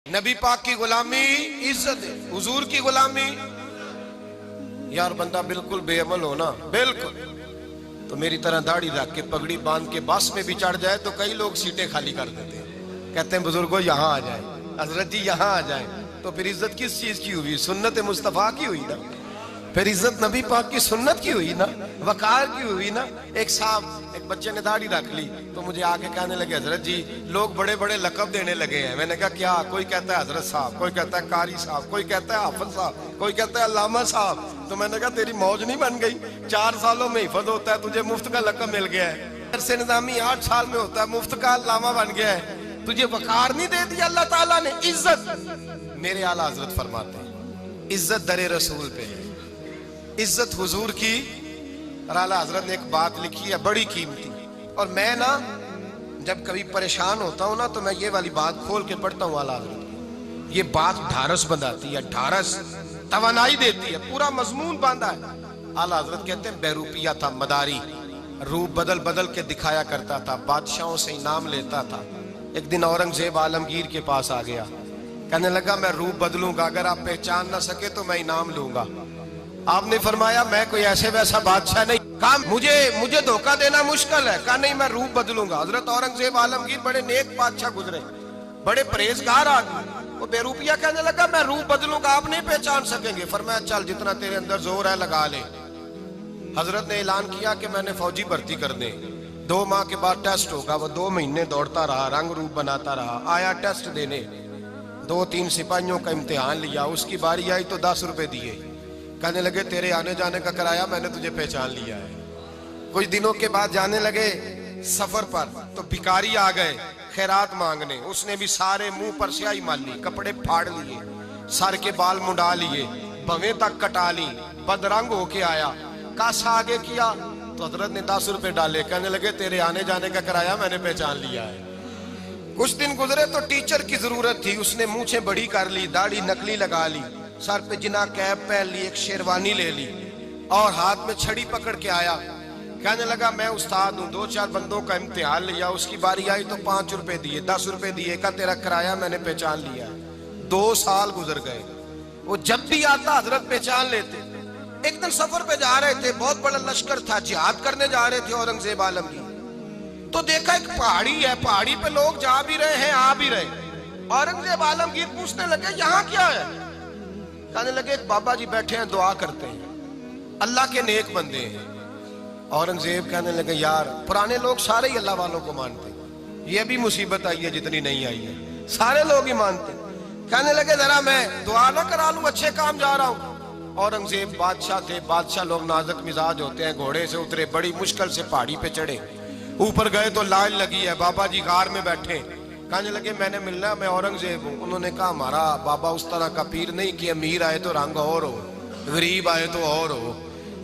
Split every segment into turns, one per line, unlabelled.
नबी पाक की गुलामी इज्जत है, हुजूर की गुलामी। यार बंदा बिल्कुल बेअमल हो ना, बिल्कुल, तो मेरी तरह दाढ़ी रख के पगड़ी बांध के बस में भी चढ़ जाए तो कई लोग सीटें खाली कर देते हैं, कहते हैं बुजुर्गों यहाँ आ जाए, हजरत जी यहाँ आ जाए। तो फिर इज्जत किस चीज की हुई? सुन्नत मुस्तफा की हुई ना, फिर इज्जत नबी पाक की सुन्नत की हुई ना, वकार की हुई ना। एक साहब, एक बच्चे ने दाढ़ी रख ली तो मुझे आके कहने लगे हजरत जी लोग बड़े बड़े लकब देने लगे हैं। मैंने कहा क्या? कोई कहता है हजरत साहब, कोई कहता है कारी साहब, कोई कहता है हाफिज साहब, कोई कहता है अल्लामा साहब। तो मैंने कहा तेरी मौज नहीं बन गई? 4 सालों में हिफज होता है, तुझे मुफ्त का लकब मिल गया है। से निजामी 8 साल में होता है, मुफ्त का अल्लामा बन गया है, तुझे वकार नहीं दे दिया अल्लाह ताला ने, इज्जत। मेरे आला हजरत फरमाते हैं इज्जत दरे रसूल पे है, इज्जत हुजूर की। और आला हजरत ने एक बात लिखी है बड़ी कीमती, और मैं ना जब कभी परेशान होता हूं ना तो मैं ये वाली बात खोल के पढ़ता हूं आला हजरत। ये बात ढारस बंधाती है, ढारस तवानाई देती है, पूरा मजमून बांधा है। आला हजरत कहते हैं बहरूपिया था मदारी, रूप बदल बदल के दिखाया करता था, बादशाहों से इनाम लेता था। एक दिन औरंगजेब आलमगीर के पास आ गया, कहने लगा मैं रूप बदलूंगा, अगर आप पहचान ना सके तो मैं इनाम लूंगा। आपने फरमाया मैं कोई ऐसे वैसा बादशाह नहीं, कहा मुझे धोखा देना मुश्किल है, कहा नहीं मैं रूप बदलूंगा। हजरत औरंगजेब आलमगीर बड़े नेक बादशाह गुजरे, बड़े परहेजगार आदमी, वो बेरूपिया कहने लगा मैं रूप बदलूंगा, आप नहीं पहचान सकेंगे। फरमाया चल जितना तेरे अंदर जोर है लगा ले। हजरत ने ऐलान किया कि मैंने फौजी भर्ती कर दे, 2 माह के बाद टेस्ट होगा। वो 2 महीने दौड़ता रहा, रंग रूप बनाता रहा, आया टेस्ट देने, 2-3 सिपाहियों का इम्तिहान लिया, उसकी बारी आई तो 10 रुपए दिए, कहने लगे तेरे आने जाने का किराया मैंने तुझे पहचान लिया है। कुछ दिनों के बाद जाने लगे सफर पर तो भिखारी आ गए खैरात मांगने, उसने भी सारे मुंह पर स्याही माली, कपड़े फाड़ लिए, सर के बाल मुंडा लिए, भवें तक कटा ली, बदरंग होके आया। कासा आगे किया तो हजरत ने 10 रुपए डाले, कहने लगे तेरे आने जाने का किराया मैंने पहचान लिया है। कुछ दिन गुजरे तो टीचर की जरूरत थी, उसने मूछें बड़ी कर ली, दाढ़ी नकली लगा ली, सर पे जिना कैप पहन ली, एक शेरवानी ले ली और हाथ में छड़ी पकड़ के आया। कहने लगा मैं उस्ताद हूँ, 2-4 बंदों का इम्तिहान लिया, उसकी बारी आई तो 5 रुपए दिए, 10 रुपए दिए, का तेरा किराया मैंने पहचान लिया। 2 साल गुजर गए, वो जब भी आता हजरत पहचान लेते। एक दिन सफर पे जा रहे थे, बहुत बड़ा लश्कर था, जिहाद करने जा रहे थे औरंगजेब आलमगीर। तो देखा एक पहाड़ी है, पहाड़ी पे लोग जा भी रहे हैं आ भी रहे। औरंगजेब आलमगीर पूछने लगे यहाँ क्या है? कहने लगे एक बाबा जी बैठे हैं दुआ करते हैं, अल्लाह के नेक बंदे हैं। औरंगजेब कहने लगे यार पुराने लोग सारे ही अल्लाह वालों को मानते, ये भी मुसीबत आई है जितनी नहीं आई है, सारे लोग ही मानते। कहने लगे जरा मैं दुआ ना करा लूं, अच्छे काम जा रहा हूं। औरंगजेब बादशाह थे, बादशाह लोग नाजुक मिजाज होते हैं, घोड़े से उतरे, बड़ी मुश्किल से पहाड़ी पे चढ़े, ऊपर गए तो लाइन लगी है, बाबा जी गार में बैठे। कहने लगे मैंने मिलना, मैं औरंगजेब हूँ। उन्होंने कहा हमारा बाबा उस तरह का पीर नहीं कि अमीर आए तो रंग और हो, गरीब आए तो और हो,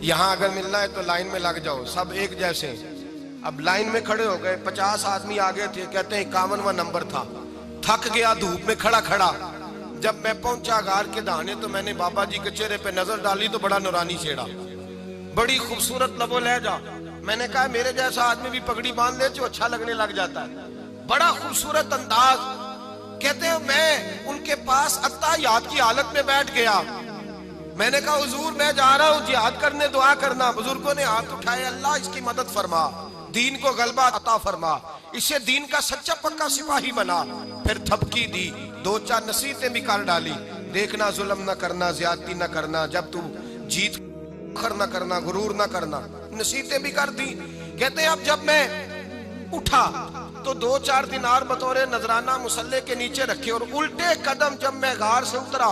यहाँ अगर मिलना है तो लाइन में लग जाओ, सब एक जैसे। अब लाइन में खड़े हो गए, 50 आदमी आगे थे, कहते हैं 51वां नंबर था। थक गया धूप में खड़ा खड़ा, जब मैं पहुंचा गार के दाने तो मैंने बाबा जी के चेहरे पे नजर डाली तो बड़ा नूरानी चेहरा, बड़ी खूबसूरत लबो लहजा। मैंने कहा मेरे जैसा आदमी भी पगड़ी बांध ले जो अच्छा लगने लग जाता है, बड़ा खूबसूरत अंदाज। कहते हैं मैं उनके पास अत्ताहियात की हालत में बैठ गया। मैंने कहा हुजूर मैं जा रहा हूँ जिहाद करने, दुआ करना। बुजुर्गों ने हाथ उठाए, अल्लाह इसकी मदद फरमा, दीन को गलबा अता फरमा, इसे दीन का सच्चा पक्का सिपाही बना। फिर थपकी दी, 2-4 नसीहतें भी कर डाली, देखना जुल्म न करना, ज्यादती न करना, जब तू जीत खर न करना, गुरूर न करना, नसीहतें भी कर दी। कहते हैं अब जब मैं उठा तो 2-4 दिनार बतौरे नजराना मुसल्ले के नीचे रखे, और उल्टे कदम जब मैं गार से उतरा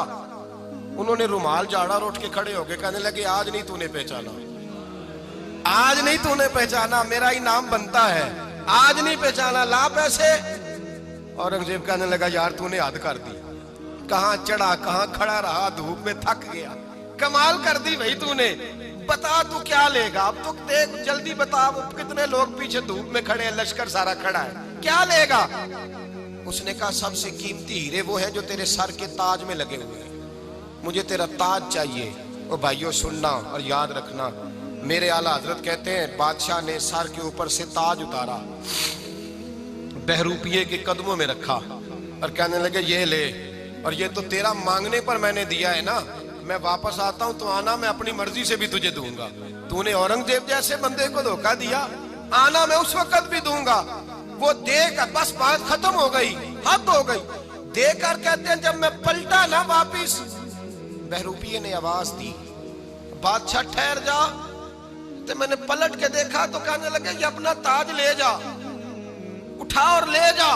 उन्होंने रुमाल झाड़ा और उठ के खड़े हो गए। कहने लगे आज नहीं तूने पहचाना, आज नहीं तूने पहचाना, मेरा इनाम बनता है, आज नहीं पहचाना, ला पैसे। औरंगजेब कहने लगा यार तूने हद कर दी, कहां चढ़ा कहां खड़ा रहा, धूप में थक गया, कमाल कर दी भाई तूने, बता तू क्या लेगा? अब तो देख जल्दी बता, वो कितने लोग पीछे धूप में खड़े हैं, लश्कर सारा खड़ा है, क्या लेगा? उसने कहा सबसे कीमती हीरे वो है जो तेरे सर के ताज में लगे हुए हैं, मुझे तेरा ताज चाहिए। ओ भाइयों सुनना और याद रखना, मेरे आला हजरत कहते हैं बादशाह ने सर के ऊपर से ताज उतारा, बहरूपिये के कदमों में रखा और कहने लगे ये ले, और ये तो तेरा मांगने पर मैंने दिया है ना, मैं वापस आता हूं तो आना मैं अपनी मर्जी से भी तुझे दूंगा। तूने औरंगजेब जैसे बंदे को धोखा दिया, आना मैं उस वक्त भी दूंगा। वो देकर बस बात खत्म हो गई, हद हो गई। देकर कहते हैं जब मैं पलटा ना वापिस, बहरूपिये ने आवाज दी, बादशाह ठहर जा। तो मैंने पलट के देखा तो कहने लगे ये अपना ताज ले जा, उठा और ले जा।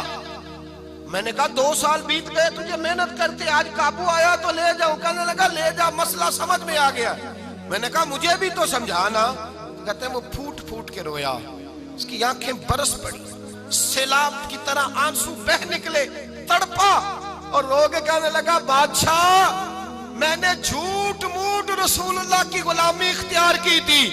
मैंने कहा 2 साल बीत गए तुझे मेहनत करते, आज काबू आया तो ले जाऊं। कहने लगा ले जा, मसला समझ में आ गया। मैंने कहा मुझे भी तो समझाना। कहते हैं वो फूट फूट के रोया, उसकी आंखें बरस पड़ी, सैलाब की तरह आंसू बह निकले, तड़पा और रो के कहने लगा बादशाह मैंने झूठ मूठ रसूलुल्लाह की गुलामी इख्तियार की थी,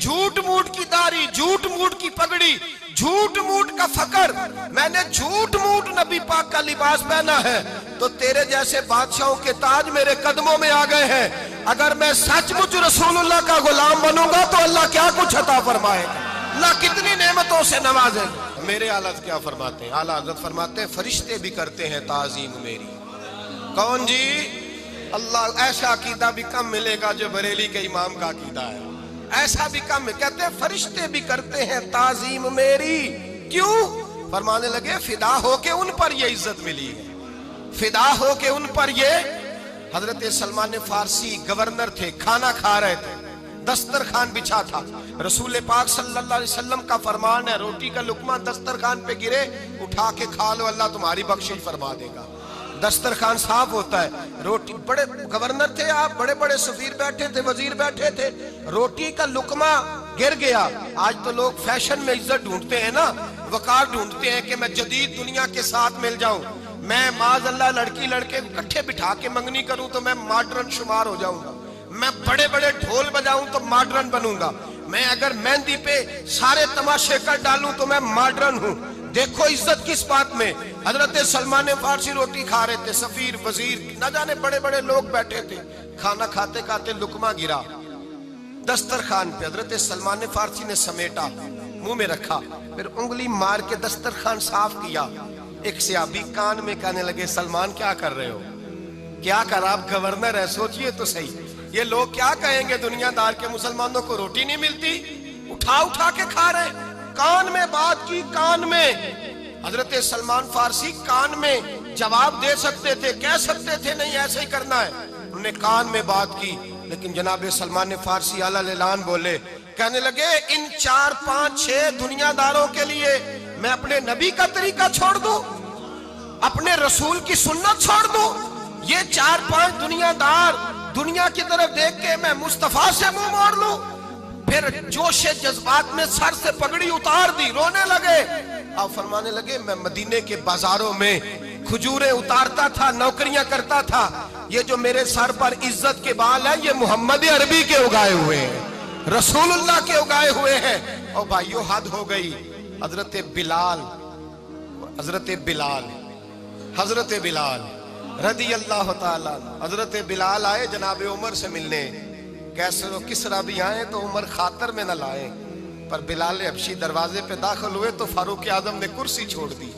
झूठ मूठ की दाढ़ी, झूठ मूठ की पगड़ी, झूठ मूठ का फकर, मैंने झूठ मूठ नबी पाक का लिबास पहना है। तो तेरे जैसे बादशाहों के ताज मेरे कदमों में आ गए हैं। अगर मैं सचमुच रसूलुल्लाह का गुलाम बनूंगा तो अल्लाह क्या कुछ अता फरमाएगा, अल्लाह कितनी नेमतों से नवाजेगा। मेरे आला क्या फरमाते हैं, आला हज़रत फरमाते हैं फरिश्ते भी करते हैं ताज़ीम मेरी। कौन जी? अल्लाह। ऐसा अकीदा भी कम मिलेगा जो बरेली के इमाम का अकीदा है, ऐसा भी कम। कहते हैं फरिश्ते भी करते हैं ताज़ीम मेरी। क्यों? फरमाने लगे फिदा होके उन पर ये इज्जत मिली है, फिदा होके उन पर ये। हजरत सलमान फारसी गवर्नर थे, खाना खा रहे थे, दस्तरखान बिछा था। रसूल पाक सल्लल्लाहु अलैहि वसल्लम का फरमान है रोटी का लुकमा दस्तरखान पे गिरे उठा के खा लो, अल्लाह तुम्हारी बख्शिश फरमा देगा। दस्तरखान साफ होता है। रोटी, बड़े गवर्नर थे आप, बड़े बड़े सफीर बैठे थे, वजीर बैठे थे, रोटी का लुकमा गिर गया। आज तो लोग फैशन में इज्जत ढूंढते हैं ना, वकार ढूंढते हैं कि मैं जदीद दुनिया के साथ मिल जाऊं, मैं माज़अल्लाह लड़की लड़के इकट्ठे बिठा के मंगनी करूं तो मैं मॉडर्न शुमार हो जाऊंगा, मैं बड़े बड़े ढोल बजाऊं तो मॉडर्न बनूंगा, मैं अगर मेहंदी पे सारे तमाशे कर डालूं तो मैं मॉडर्न हूं। देखो इज्जत किस बात में। हजरत सलमान फारसी रोटी खा रहे थे, सफीर वजीर न जाने बड़े बड़े लोग बैठे थे, खाना खाते खाते लुकमा गिरा दस्तरखान पे। हजरत सलमान फारसी ने समेटा, मुंह में रखा, फिर उंगली मार के दस्तरखान साफ किया। एक सहाबी कान में कहने लगे सलमान क्या कर रहे हो, क्या कर, आप गवर्नर है, सोचिए तो सही, ये लोग क्या कहेंगे दुनियादार के मुसलमानों को रोटी नहीं मिलती, उठा उठा के खा रहे। कान में बात की, कान में। हजरत सलमान फारसी कान में जवाब दे सकते थे, कह सकते थे नहीं ऐसे ही करना है, उन्होंने कान में बात की। लेकिन जनाब सलमान फारसी आला ऐलान बोले, कहने लगे इन 4, 5, 6 दुनियादारों के लिए मैं अपने नबी का तरीका छोड़ दूं, अपने रसूल की सुन्नत छोड़ दूं? ये 4, 5 दुनियादार दुनिया की तरफ देख के मैं मुस्तफा से मुंह मोड़ लूं? फिर जोशे जज्बात में सर से पगड़ी उतार दी, रोने लगे। अब फरमाने लगे मैं मदीने के बाजारों में खजूरें उतारता था, नौकरियां करता था, ये जो मेरे सर पर इज्जत के बाल है ये मोहम्मद अरबी के उगाए हुए हैं, रसूलुल्लाह के उगाए हुए हैं। और भाइयों हद हो गई। हजरत बिलाल, हजरत बिलाल, हजरत बिलाल रदी अल्लाह ताला, हजरत बिलाल आए जनाब उमर से मिलने। कैसर किसरा भी आए तो उमर खातर में न लाए, पर बिलाल हबशी दरवाजे पे दाखिल हुए तो फारूक आजम ने कुर्सी छोड़ दी,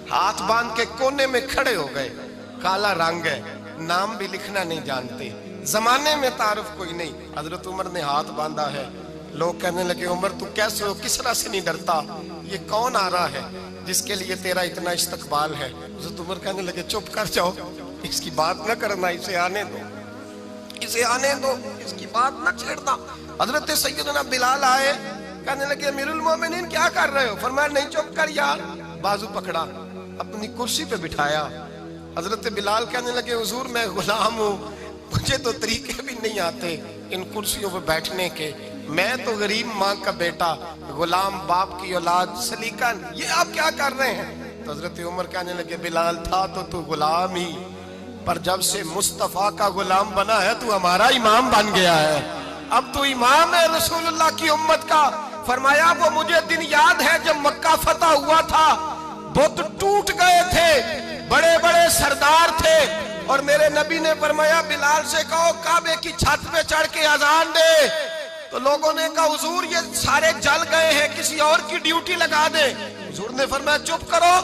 हाथ बांध के कोने में खड़े हो गए। काला रंग है, नाम भी लिखना नहीं जानते, जमाने में तारुफ कोई नहीं। हजरत उमर ने हाथ बांधा है, लोग कहने लगे उमर तू कैसे हो, किसरा से नहीं डरता, ये कौन आ रहा है जिसके लिए तेरा इतना इस्तकबाल है? हजरत उमर कहने लगे चुप कर जाओ, इसकी बात न करना, इसे आने दो, इसे आने दो, इसकी बात न छेड़ना। हजरत सैयदना बिलाल आए, कहने लगे अमीरुल मोमिनीन क्या कर रहे हो? फरमाया नहीं चुप कर यार, बाजू पकड़ा, अपनी कुर्सी पे बिठाया। हजरत बिलाल कहने लगे हुजूर मैं गुलाम हूँ, मुझे तो तरीके भी नहीं आते इन कुर्सियों पे बैठने के, मैं तो गरीब माँ का बेटा, गुलाम बाप की औलाद, सलीका, ये आप क्या कर रहे हैं? तो हजरत उमर कहने लगे बिलाल था तो तू गुलाम ही, पर जब से मुस्तफा का गुलाम बना है तू हमारा इमाम बन गया है, अब तू इमाम है रसूलुल्लाह की उम्मत का। फरमाया वो मुझे दिन याद है जब मक्का फतह हुआ था, बुत टूट गए थे, बड़े बड़े सरदार थे, और मेरे नबी ने फरमाया बिलाल से कहो काबे की छत पे चढ़ के अजान दे। तो लोगों ने कहा हुजूर ये सारे जल गए हैं, किसी और की ड्यूटी लगा दे। हुजूर ने फरमाया चुप करो,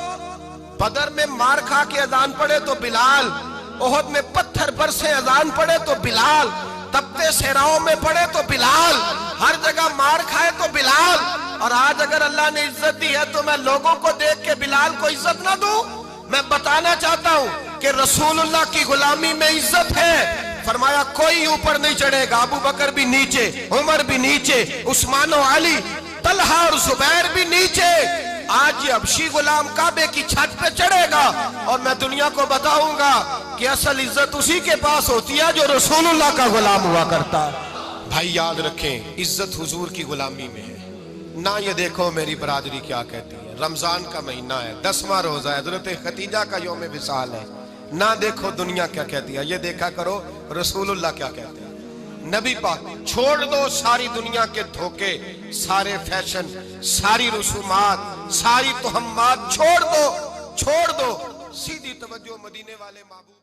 बदर में मार खा के अजान पड़े तो बिलाल ओहद में पत्थर बरसे अजान पड़े तो बिलाल, तपते सेराओं में पड़े तो बिलाल, हर जगह मार खाए तो बिलाल। और आज अगर अल्लाह ने इज्जत दी है तो मैं लोगों को देख के बिलाल को इज्जत ना दूं? मैं बताना चाहता हूं कि रसूलुल्लाह की गुलामी में इज्जत है। फरमाया कोई ऊपर नहीं चढ़ेगा, अबू बकर भी नीचे, उमर भी नीचे, उस्मान अली, तलहा और जुबैर भी नीचे। आज ये हबशी गुलाम काबे की छत पे चढ़ेगा और मैं दुनिया को बताऊंगा कि असल इज्जत उसी के पास होती है जो रसूलुल्लाह का गुलाम हुआ करता। भाई याद रखें, इज्जत हुजूर की गुलामी में है ना। ये देखो मेरी बरादरी क्या कहती है, रमजान का महीना है, 10वां रोजा है, हज़रत खदीजा का यौम विसाल है। ना देखो दुनिया क्या कहती है, ये देखा करो रसूलुल्लाह क्या कहते हैं। नबी पाक, छोड़ दो सारी दुनिया के धोखे, सारे फैशन, सारी रसूमात, सारी तोहम्मात छोड़ दो, सीधी तवज्जो मदीने वाले महबूब।